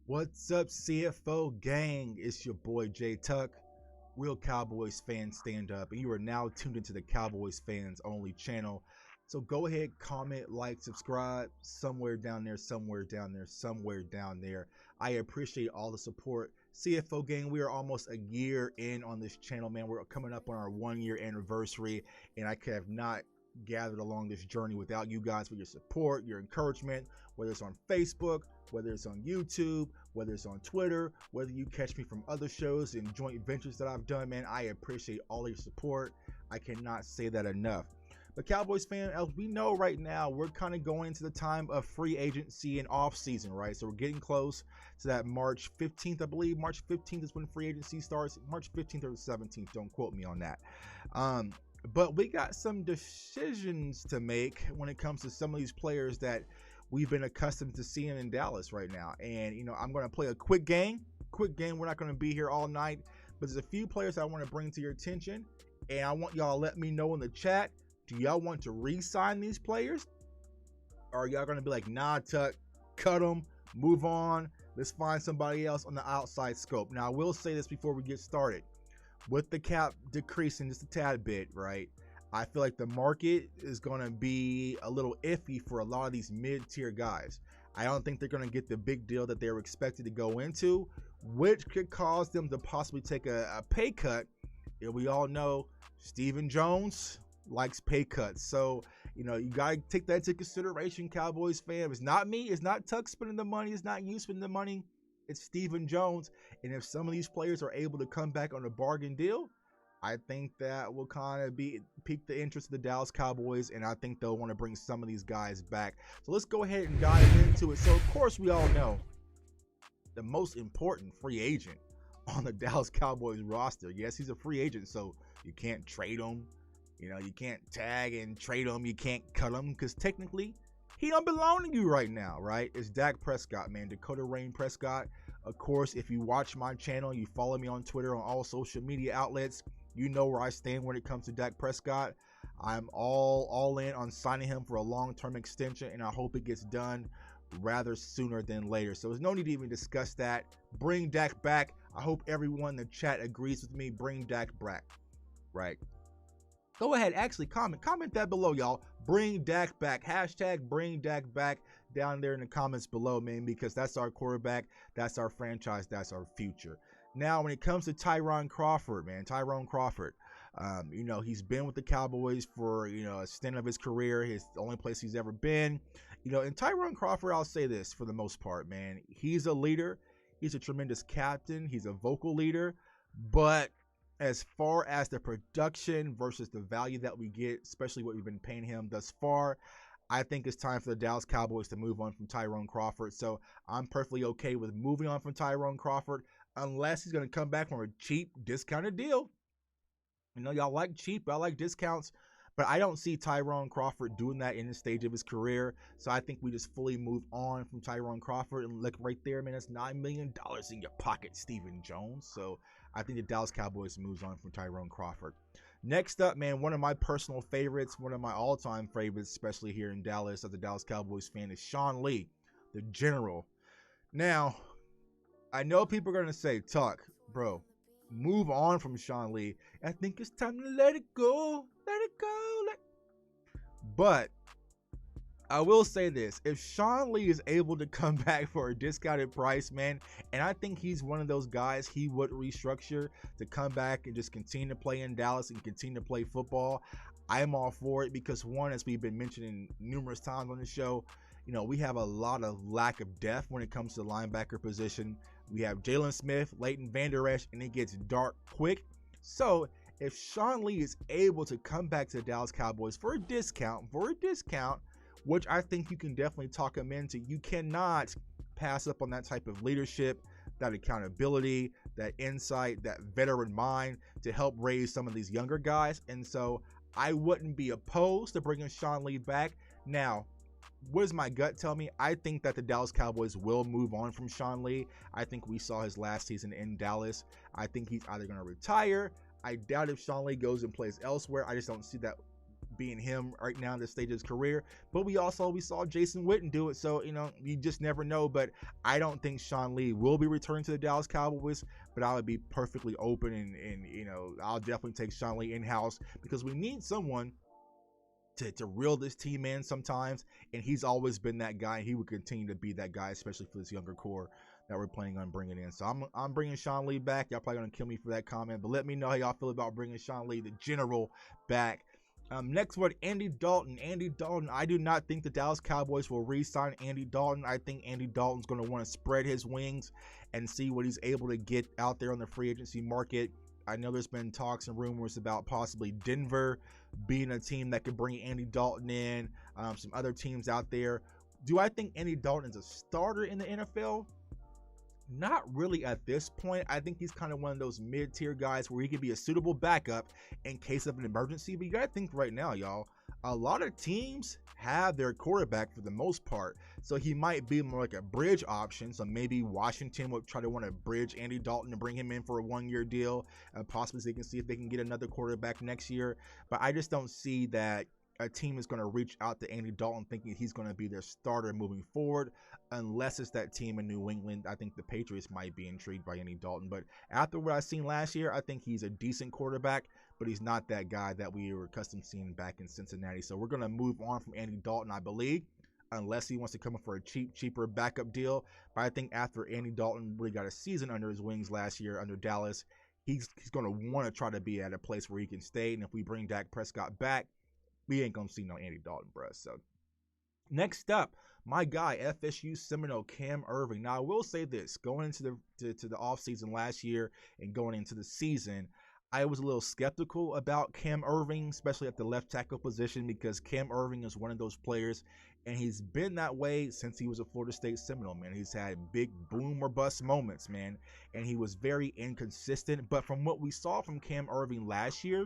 What's up, CFO gang? It's your boy J Tuck, real Cowboys fans stand up, and you are now tuned into the Cowboys fans only channel. So go ahead, comment, like, subscribe, somewhere down there, somewhere down there, somewhere down there. I appreciate all the support. CFO gang, we are almost a year in on this channel, man. We're coming up on our 1 year anniversary, and I have not gathered along this journey without you guys for your support, your encouragement, whether it's on Facebook, whether it's on YouTube, whether it's on Twitter, whether you catch me from other shows and joint ventures that I've done, man. I appreciate all of your support. I cannot say that enough. But Cowboys fan, as we know right now, we're kind of going into the time of free agency and off season, right? So we're getting close to that March 15th, I believe. March 15th is when free agency starts. March 15th or the 17th. Don't quote me on that. But we got some decisions to make when it comes to some of these players that we've been accustomed to seeing in Dallas right now. And, I'm going to play a quick game. We're not going to be here all night, but there's a few players I want to bring to your attention. And I want y'all to let me know in the chat, do y'all want to re-sign these players? Or are y'all going to be like, nah, Tuck, cut them, move on. Let's find somebody else on the outside scope. Now, I will say this before we get started. With the cap decreasing just a tad bit, right? I feel like the market is going to be a little iffy for a lot of these mid-tier guys. I don't think they're going to get the big deal that they were expected to go into, which could cause them to possibly take a pay cut. And we all know Stephen Jones likes pay cuts. So, you got to take that into consideration, Cowboys fan. It's not me. It's not Tuck spending the money. It's not you spending the money. It's Stephen Jones. And if some of these players are able to come back on a bargain deal, I think that will kind of pique the interest of the Dallas Cowboys, and I think they'll want to bring some of these guys back. So let's go ahead and dive into it. So, of course, we all know the most important free agent on the Dallas Cowboys roster. Yes, he's a free agent, so you can't trade him. You can't tag and trade him. You can't cut him because technically he don't belong to you right now, right? It's Dak Prescott, man. Dakota Rain Prescott. Of course, if you watch my channel, you follow me on Twitter, on all social media outlets, you know where I stand when it comes to Dak Prescott. I'm all in on signing him for a long-term extension, and I hope it gets done rather sooner than later. So there's no need to even discuss that. Bring Dak back. I hope everyone in the chat agrees with me. Bring Dak back, right? Go ahead, actually comment that below, y'all. Bring Dak back. Hashtag bring Dak back down there in the comments below, man, because that's our quarterback, that's our franchise, that's our future. Now, when it comes to Tyrone Crawford, man, he's been with the Cowboys for, a stint of his career. His only place he's ever been. And Tyrone Crawford, I'll say this for the most part, man. He's a leader. He's a tremendous captain. He's a vocal leader. But as far as the production versus the value that we get, especially what we've been paying him thus far, I think it's time for the Dallas Cowboys to move on from Tyrone Crawford. So I'm perfectly okay with moving on from Tyrone Crawford, unless he's going to come back from a cheap, discounted deal. Y'all like cheap, I like discounts, but I don't see Tyrone Crawford doing that in this stage of his career. So I think we just fully move on from Tyrone Crawford. And look right there, man, that's $9 million in your pocket, Stephen Jones. So I think the Dallas Cowboys moves on from Tyrone Crawford. Next up, man, one of my personal favorites, one of my all-time favorites, especially here in Dallas as a Dallas Cowboys fan, is Sean Lee, the general. Now, I know people are going to say, Tuck, bro, move on from Sean Lee. I think it's time to let it go. Let it go. But I will say this. If Sean Lee is able to come back for a discounted price, man, and I think he's one of those guys he would restructure to come back and just continue to play in Dallas and continue to play football, I'm all for it because, one, as we've been mentioning numerous times on the show, we have a lot of lack of depth when it comes to the linebacker position. We have Jalen Smith, Leighton Vander Esch, and it gets dark quick. So if Sean Lee is able to come back to the Dallas Cowboys for a discount, which I think you can definitely talk him into, you cannot pass up on that type of leadership, that accountability, that insight, that veteran mind to help raise some of these younger guys. And so I wouldn't be opposed to bringing Sean Lee back. Now, what does my gut tell me? I think that the Dallas Cowboys will move on from Sean Lee. I think we saw his last season in Dallas. I think he's either going to retire. I doubt if Sean Lee goes and plays elsewhere. I just don't see that being him right now in this stage of his career. But we saw Jason Witten do it, so you just never know. But I don't think Sean Lee will be returning to the Dallas Cowboys, but I would be perfectly open, and I'll definitely take Sean Lee in-house because we need someone to reel this team in sometimes, and he's always been that guy. He would continue to be that guy, especially for this younger core that we're planning on bringing in. So I'm bringing Sean Lee back. Y'all probably gonna kill me for that comment, but let me know how y'all feel about bringing Sean Lee, the general, back. Next word, Andy Dalton. Andy Dalton. I do not think the Dallas Cowboys will re-sign Andy Dalton. I think Andy Dalton's going to want to spread his wings and see what he's able to get out there on the free agency market. I know there's been talks and rumors about possibly Denver being a team that could bring Andy Dalton in. Some other teams out there. Do I think Andy Dalton is a starter in the NFL? Not really at this point. I think he's kind of one of those mid-tier guys where he could be a suitable backup in case of an emergency. But you gotta think right now, y'all, a lot of teams have their quarterback for the most part, so he might be more like a bridge option. So maybe Washington would try to want to bridge Andy Dalton and bring him in for a one-year deal, possibly so they can see if they can get another quarterback next year. But I just don't see that a team is going to reach out to Andy Dalton thinking he's going to be their starter moving forward, unless it's that team in New England. I think the Patriots might be intrigued by Andy Dalton, but after what I've seen last year, I think he's a decent quarterback, but he's not that guy that we were accustomed to seeing back in Cincinnati. So we're going to move on from Andy Dalton, I believe, unless he wants to come in for a cheaper backup deal. But I think after Andy Dalton really got a season under his wings last year under Dallas, he's going to want to try to be at a place where he can stay. And if we bring Dak Prescott back, we ain't gonna see no Andy Dalton, bruh. So next up, my guy, FSU Seminole Cam Erving. Now I will say this: going into the offseason last year and going into the season, I was a little skeptical about Cam Erving, especially at the left tackle position, because Cam Erving is one of those players, and he's been that way since he was a Florida State Seminole, man. He's had big boom or bust moments, man, and he was very inconsistent. But from what we saw from Cam Erving last year,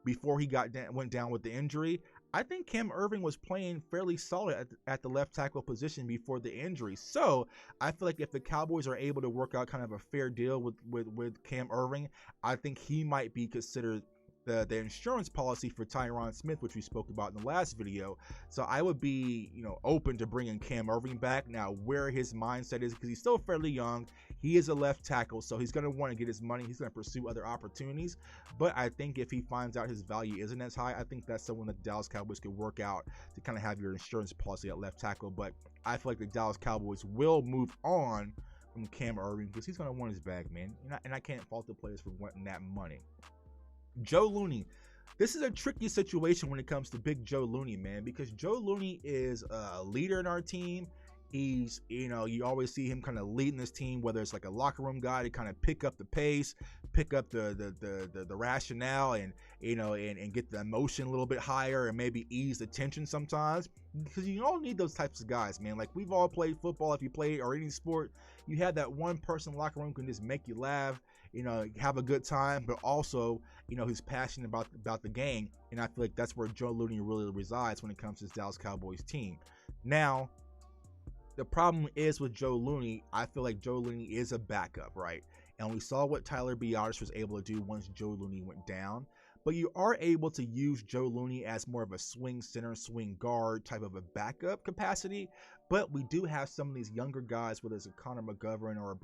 before he went down with the injury, I think Cam Erving was playing fairly solid at the left tackle position before the injury. So I feel like if the Cowboys are able to work out kind of a fair deal with Cam Erving, I think he might be considered the insurance policy for Tyron Smith, which we spoke about in the last video. So I would be, open to bringing Cam Erving back. Now, where his mindset is, because he's still fairly young, he is a left tackle, so he's going to want to get his money. He's going to pursue other opportunities. But I think if he finds out his value isn't as high, I think that's someone that the Dallas Cowboys could work out to kind of have your insurance policy at left tackle. But I feel like the Dallas Cowboys will move on from Cam Erving because he's going to want his bag, man. And I can't fault the players for wanting that money. Joe Looney. This is a tricky situation when it comes to Big Joe Looney, man, because Joe Looney is a leader in our team. He's, you always see him kind of leading this team, whether it's like a locker room guy to kind of pick up the pace, pick up the rationale, and and get the emotion a little bit higher, and maybe ease the tension sometimes, because you all need those types of guys, man. Like, we've all played football. If you play or any sport, you have that one person in the locker room who can just make you laugh, have a good time, but also, who's passionate about the game. And I feel like that's where Joe Looney really resides when it comes to this Dallas Cowboys team. Now, the problem is with Joe Looney, I feel like Joe Looney is a backup, right? And we saw what Tyler Biadasz was able to do once Joe Looney went down. But you are able to use Joe Looney as more of a swing center, swing guard type of a backup capacity. But we do have some of these younger guys, whether it's a Connor McGovern or a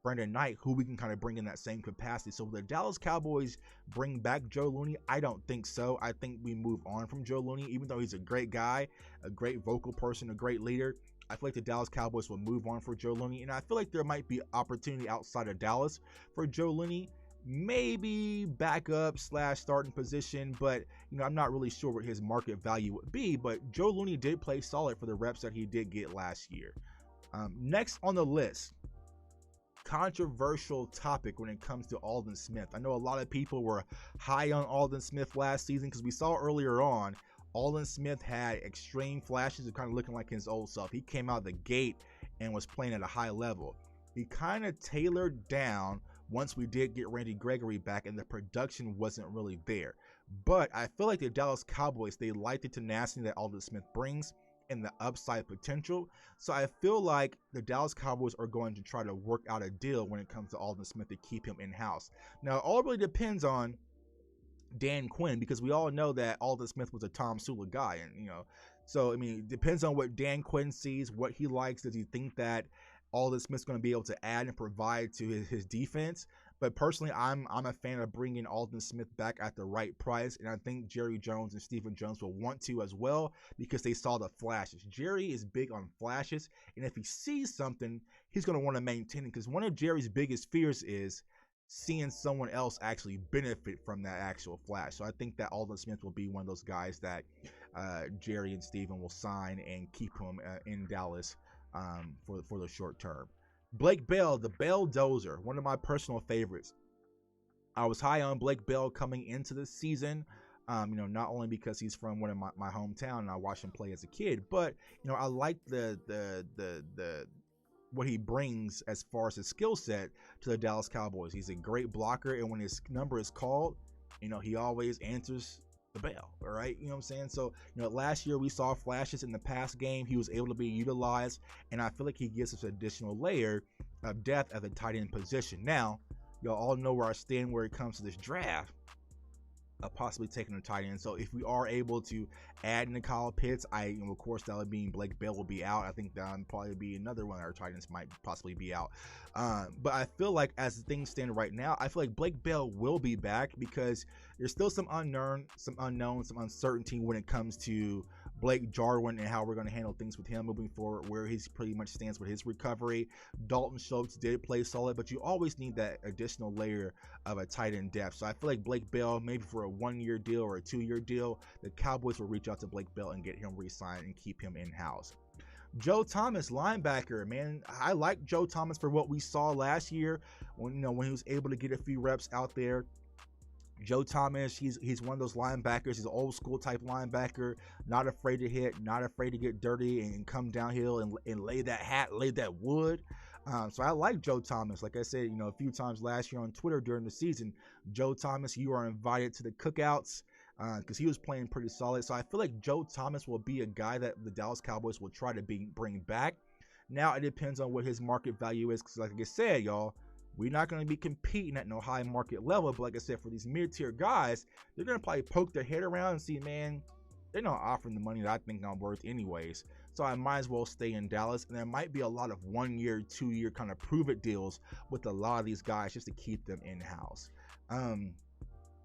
Brendan Knight, who we can kind of bring in that same capacity. So will the Dallas Cowboys bring back Joe Looney? I don't think so. I think we move on from Joe Looney, even though he's a great guy, a great vocal person, a great leader. I feel like the Dallas Cowboys will move on for Joe Looney, and I feel like there might be opportunity outside of Dallas for Joe Looney. Maybe backup / starting position, but I'm not really sure what his market value would be. But Joe Looney did play solid for the reps that he did get last year. Next on the list, controversial topic when it comes to Aldon Smith. I know a lot of people were high on Aldon Smith last season because we saw earlier on Aldon Smith had extreme flashes of kind of looking like his old self. He came out the gate and was playing at a high level. He kind of tailored down once we did get Randy Gregory back, and the production wasn't really there. But I feel like the Dallas Cowboys, they like the tenacity that Aldon Smith brings and the upside potential. So I feel like the Dallas Cowboys are going to try to work out a deal when it comes to Aldon Smith to keep him in-house. Now, it all really depends on Dan Quinn, because we all know that Aldon Smith was a Tom Sula guy, and so I mean, it depends on what Dan Quinn sees, what he likes. Does he think that Aldon Smith's going to be able to add and provide to his defense? But personally, I'm a fan of bringing Aldon Smith back at the right price, and I think Jerry Jones and Stephen Jones will want to as well, because they saw the flashes. Jerry is big on flashes, and if he sees something, he's going to want to maintain it, because one of Jerry's biggest fears is seeing someone else actually benefit from that actual flash. So I think that Aldon Smith will be one of those guys that Jerry and Steven will sign and keep him in Dallas for the short term. Blake Bell, the Bell Dozer, one of my personal favorites. I was high on Blake Bell coming into the season. Not only because he's from one of my hometown and I watched him play as a kid, but I like the what he brings as far as his skill set to the Dallas Cowboys. He's a great blocker, and when his number is called, he always answers the bell. All right, you know what I'm saying? So, last year we saw flashes in the pass game. He was able to be utilized, and I feel like he gives us an additional layer of depth at the tight end position. Now, y'all all know where I stand where it comes to this draft. Possibly taking a tight end. So if we are able to add in Kyle Pitts, of course that would mean Blake Bell will be out. I think that would probably be another one of our tight ends might possibly be out. But I feel like as things stand right now, I feel like Blake Bell will be back, because there's still some unknown, some uncertainty when it comes to Blake Jarwin and how we're going to handle things with him moving forward, where he's pretty much stands with his recovery. Dalton Schultz did play solid, but you always need that additional layer of a tight end depth. So I feel like Blake Bell, maybe for a 1-year deal or a 2-year deal, the Cowboys will reach out to Blake Bell and get him re-signed and keep him in-house. Joe Thomas, linebacker, man. I like Joe Thomas for what we saw last year when he was able to get a few reps out there. Joe Thomas, he's one of those linebackers. He's an old school type linebacker, not afraid to hit, not afraid to get dirty and come downhill and lay that wood. So I like Joe Thomas. Like I said, a few times last year on Twitter during the season, Joe Thomas, you are invited to the cookouts because he was playing pretty solid. So I feel like Joe Thomas will be a guy that the Dallas Cowboys will try to bring back. Now it depends on what his market value is, because like I said, y'all, we're not going to be competing at no high market level. But like I said, for these mid-tier guys, they're going to probably poke their head around and see, man, they're not offering the money that I think I'm worth anyways. So I might as well stay in Dallas. And there might be a lot of 1-year, 2-year kind of prove-it deals with a lot of these guys just to keep them in-house.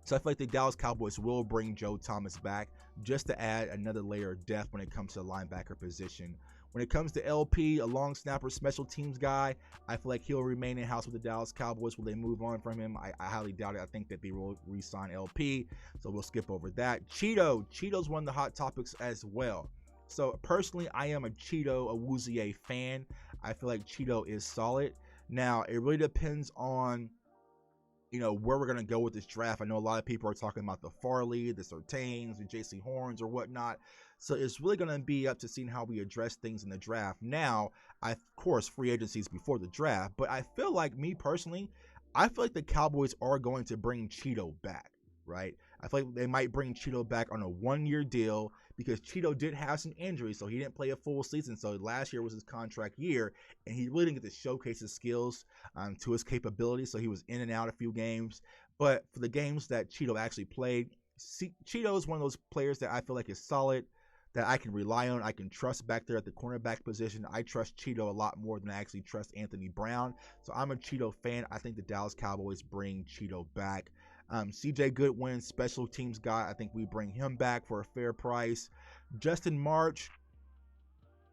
So I feel like the Dallas Cowboys will bring Joe Thomas back just to add another layer of depth when it comes to the linebacker position. When it comes to LP, a long snapper, special teams guy, I feel like he'll remain in-house with the Dallas Cowboys. Will they move on from him? I highly doubt it. I think that they will re-sign LP, so we'll skip over that. Cheeto's one of the hot topics as well. So personally, I am a Awuzie fan. I feel like Cheeto is solid. Now, it really depends on where we're going to go with this draft. I know a lot of people are talking about the Farley, the Surtains, the JC Horns or whatnot. So it's really going to be up to seeing how we address things in the draft. Now, of course, free agencies before the draft, but I feel like me personally, I feel like the Cowboys are going to bring Cheeto back, right? I feel like they might bring Cheeto back on a 1-year deal, because Cheeto did have some injuries, so he didn't play a full season. So last year was his contract year, and he really didn't get to showcase his skills to his capabilities. So he was in and out a few games. But for the games that Cheeto actually played, Cheeto is one of those players that I feel like is solid, that I can rely on, I can trust back there at the cornerback position. I trust Cheeto a lot more than I actually trust Anthony Brown. So I'm a Cheeto fan. I think the Dallas Cowboys bring Cheeto back. CJ Goodwin, special teams guy, I think we bring him back for a fair price. Justin March,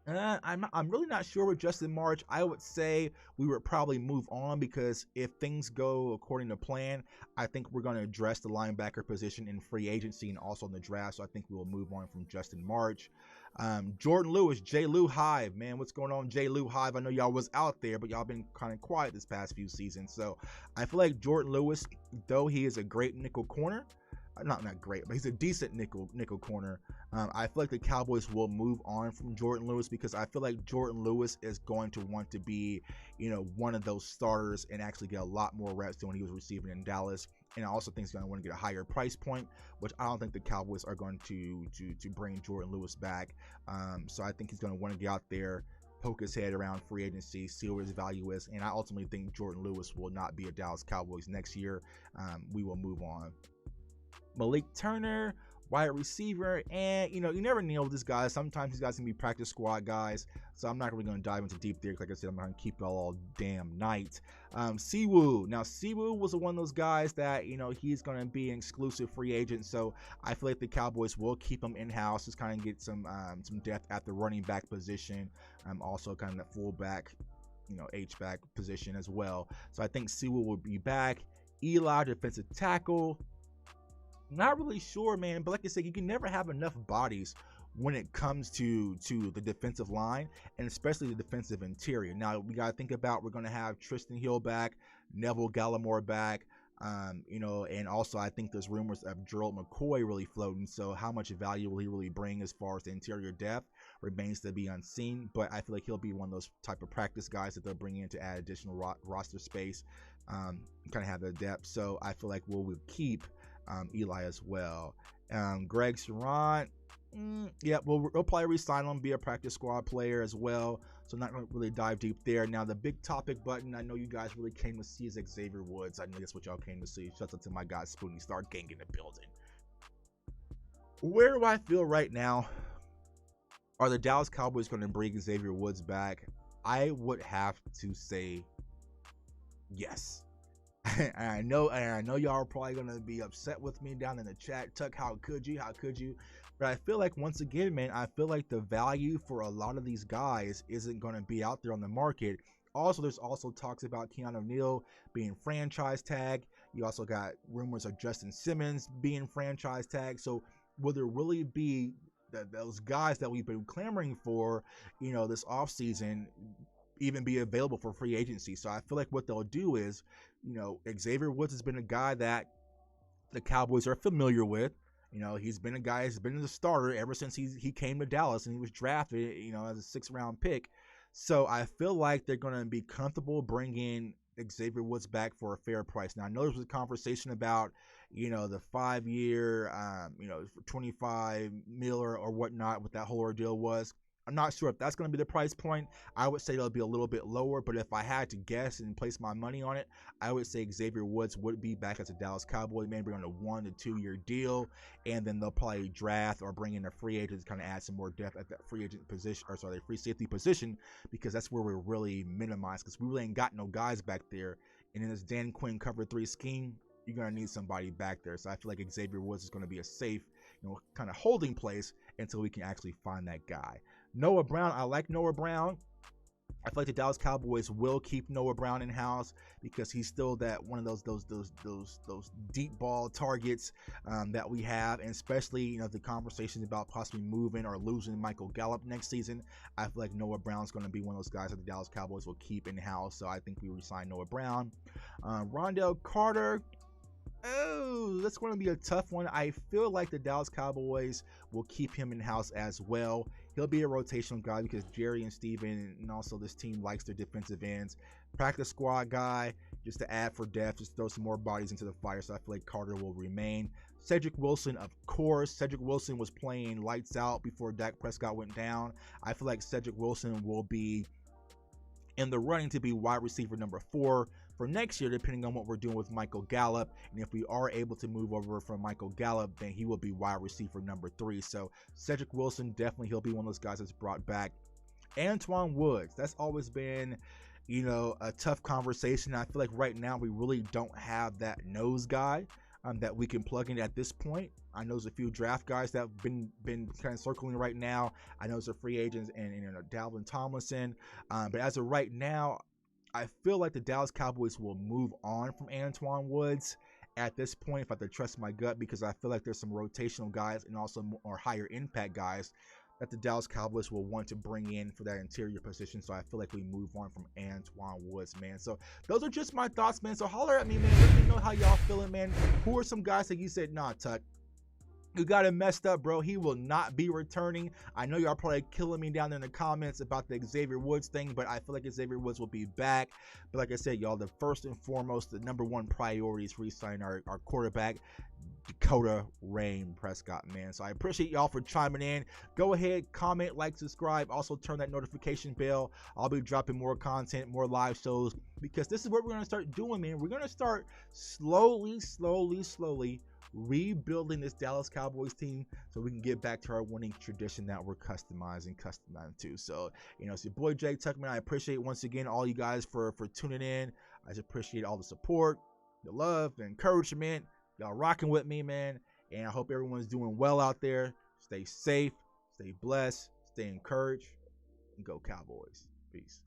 I'm really not sure with Justin March. I would say we would probably move on, because if things go according to plan, I think we're going to address the linebacker position in free agency and also in the draft. So I think we will move on from Justin March. Jordan Lewis, J. Lou Hive, man, what's going on, J. Lou Hive? I know y'all was out there, but y'all been kind of quiet this past few seasons. So I feel like Jordan Lewis, though he is a great nickel corner, not great, but he's a decent nickel corner. I feel like the Cowboys will move on from Jordan Lewis, because I feel like Jordan Lewis is going to want to be, one of those starters and actually get a lot more reps than when he was receiving in Dallas. And I also think he's going to want to get a higher price point, which I don't think the Cowboys are going to bring Jordan Lewis back. So I think he's going to want to get out there, poke his head around free agency, see what his value is. And I ultimately think Jordan Lewis will not be a Dallas Cowboys next year. We will move on. Malik Turner, wide receiver, and you never know with this guy. Sometimes these guys can be practice squad guys, so I'm not really going to dive into deep there. Like I said, I'm not going to keep y'all all damn night. Siwoo. Now, Siwoo was one of those guys that, he's going to be an exclusive free agent, so I feel like the Cowboys will keep him in-house, just kind of get some depth at the running back position, also kind of that fullback, H-back position as well. So I think Siwoo will be back. Eli, defensive tackle. Not really sure, man, but like I said, you can never have enough bodies when it comes to the defensive line, and especially the defensive interior. Now, we got to think about, we're going to have Tristan Hill back, Neville Gallimore back, and also I think there's rumors of Gerald McCoy really floating, so how much value will he really bring as far as the interior depth remains to be unseen, but I feel like he'll be one of those type of practice guys that they'll bring in to add additional roster space, kind of have the depth, so I feel like we'll keep Eli as well. Greg Serrant, yeah, we'll probably re-sign him, be a practice squad player as well, so not going to really dive deep there. Now, the big topic button I know you guys really came to see is Xavier Woods. I know that's what y'all came to see. Shouts out to my guy Spoonie Star Gang in the building. Where do I feel right now? Are the Dallas Cowboys going to bring Xavier Woods back? I would have to say yes. And I know y'all are probably gonna be upset with me down in the chat. Tuck, how could you? But I feel like, once again, man, I feel like the value for a lot of these guys isn't gonna be out there on the market. Also, there's also talks about Keanu Neal being franchise tag. You also got rumors of Justin Simmons being franchise tag. So will there really be those guys that we've been clamoring for, this offseason, even be available for free agency? So I feel like what they'll do is, Xavier Woods has been a guy that the Cowboys are familiar with. He's been a guy who's been the starter ever since he came to Dallas, and he was drafted, as a 6th round pick. So I feel like they're going to be comfortable bringing Xavier Woods back for a fair price. Now, I know there was a conversation about, the 5-year, for $25 million or whatnot, what that whole ordeal was. I'm not sure if that's going to be the price point. I would say it'll be a little bit lower, but if I had to guess and place my money on it, I would say Xavier Woods would be back as a Dallas Cowboy, maybe on a 1 to 2 year deal, and then they'll probably draft or bring in a free agent to kind of add some more depth at that free agent position, free safety position, because that's where we're really minimized, because we really ain't got no guys back there. And in this Dan Quinn cover 3 scheme, you're going to need somebody back there. So I feel like Xavier Woods is going to be a safe, kind of holding place until we can actually find that guy. Noah Brown, I like Noah Brown. I feel like the Dallas Cowboys will keep Noah Brown in house because he's still that one of those deep ball targets that we have, and especially the conversations about possibly moving or losing Michael Gallup next season. I feel like Noah Brown's going to be one of those guys that the Dallas Cowboys will keep in house. So I think we resign Noah Brown. Rondell Carter. Oh, that's going to be a tough one. I feel like the Dallas Cowboys will keep him in house as well. He'll be a rotational guy because Jerry and Steven and also this team likes their defensive ends. Practice squad guy, just to add for depth, just throw some more bodies into the fire. So I feel like Carter will remain. Cedric Wilson, of course. Cedric Wilson was playing lights out before Dak Prescott went down. I feel like Cedric Wilson will be in the running to be wide receiver number 4 for next year, depending on what we're doing with Michael Gallup. And if we are able to move over from Michael Gallup, then he will be wide receiver number 3. So Cedric Wilson, definitely he'll be one of those guys that's brought back. Antoine Woods, that's always been, a tough conversation. I feel like right now we really don't have that nose guy that we can plug in at this point. I know there's a few draft guys that have been kind of circling right now. I know there's a free agents and Dalvin Tomlinson. But as of right now, I feel like the Dallas Cowboys will move on from Antoine Woods at this point, if I have to trust my gut, because I feel like there's some rotational guys and also more higher impact guys that the Dallas Cowboys will want to bring in for that interior position. So I feel like we move on from Antoine Woods, man. So those are just my thoughts, man. So holler at me, man. Let me know how y'all feeling, man. Who are some guys that you said, nah, Tuck, you got it messed up, bro? He will not be returning. I know y'all probably killing me down in the comments about the Xavier Woods thing, but I feel like Xavier Woods will be back. But like I said, y'all, the first and foremost, the number 1 priority is re-signing our quarterback, Dakota Rain Prescott, man. So I appreciate y'all for chiming in. Go ahead, comment, like, subscribe. Also turn that notification bell. I'll be dropping more content, more live shows, because this is what we're going to start doing, man. We're going to start slowly rebuilding this Dallas Cowboys team so we can get back to our winning tradition that we're customizing to. So, it's your boy Jay Tuck, man. I appreciate once again all you guys for tuning in. I just appreciate all the support, the love, the encouragement. Y'all rocking with me, man. And I hope everyone's doing well out there. Stay safe, stay blessed, stay encouraged, and go Cowboys. Peace.